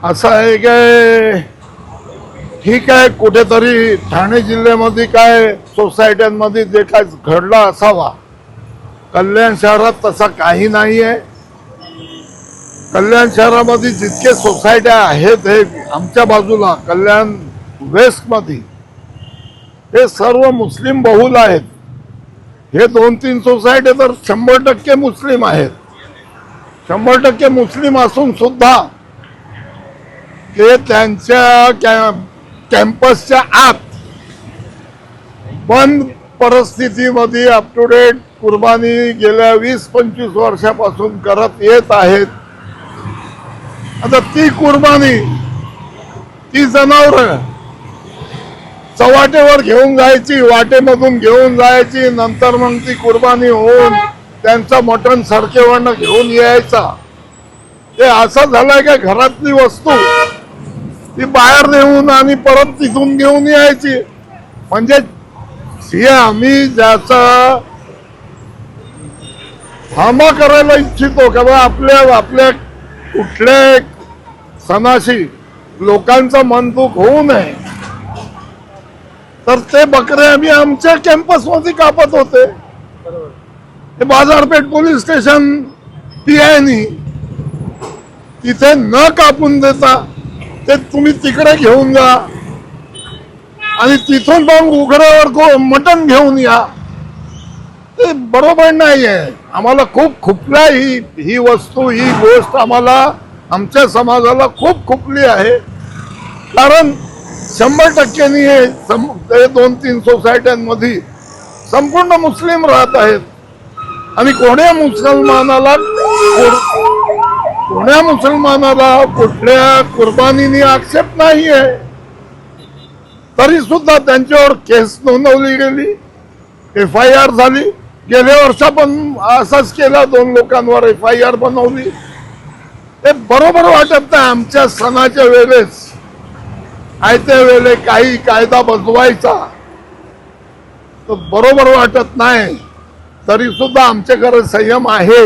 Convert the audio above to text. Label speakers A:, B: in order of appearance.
A: असं आहे काय, ठीक आहे, कुठेतरी ठाणे जिल्ह्यामध्ये काय सोसायट्यांमध्ये जे काय घडलं असावा, कल्याण शहरात तसा काही नाही आहे. कल्याण शहरामध्ये जितके सोसायट्या आहेत हे आमच्या बाजूला कल्याण वेस्ट मध्ये हे सर्व मुस्लिम बहुल आहेत. हे 2-3 सोसायटी तर 100% मुस्लिम आहेत. 100% मुस्लिम असून सुद्धा ते त्यांच्या कॅम्पसच्या आत बंद परिस्थितीमध्ये अप टू डेट कुर्बानी गेल्या 20-25 वर्षापासून करत येत आहेत. आता ती कुर्बानी, ती जनावर चव्हाट्यावर घेऊन जायची, वाटेमधून घेऊन जायची, नंतर मग ती कुर्बानी होऊन त्यांचा मटण सडकेवरनं घेऊन यायचा. हे असं झालंय का घरातली वस्तू ती बाहेर नेऊन आणि परत तिथून घेऊन यायची. म्हणजे हे आम्ही ज्याचा हामा करायला इच्छितो का बा आपल्या कुठल्या सणाशी लोकांचं मन दुख होऊ नये, तर ते बकरे आम्ही आमच्या कॅम्पस मध्ये कापत होते. हे बाजारपेठ पोलीस स्टेशन PI तिथे न कापून देता ते तुम्ही तिकडे घेऊन जा आणि तिथून मग उघड्यावर मटण घेऊन या, ते बरोबर नाही आहे. आम्हाला खूप खुपला ही वस्तू, ही गोष्ट आम्हाला, आमच्या समाजाला खूप खुपली आहे. कारण 100% हे 2-3 सोसायट्यांमध्ये संपूर्ण मुस्लिम राहत आहेत आणि कोण्या मुसलमानाला कुठल्या कुर्बानीने आक्षेप नाही आहे. तरी सुद्धा त्यांच्यावर केस नोंदवली गेली, FIR झाली. गेल्या वर्षा पण असंच केला, 2 लोकांवर FIR बनवली. ते बरोबर वाटत नाही. आमच्या सणाच्या वेळेस आयत्या वेळेला काही कायदा बसवायचा तर बरोबर वाटत नाही. तरी सुद्धा आमच्याकडे संयम आहे.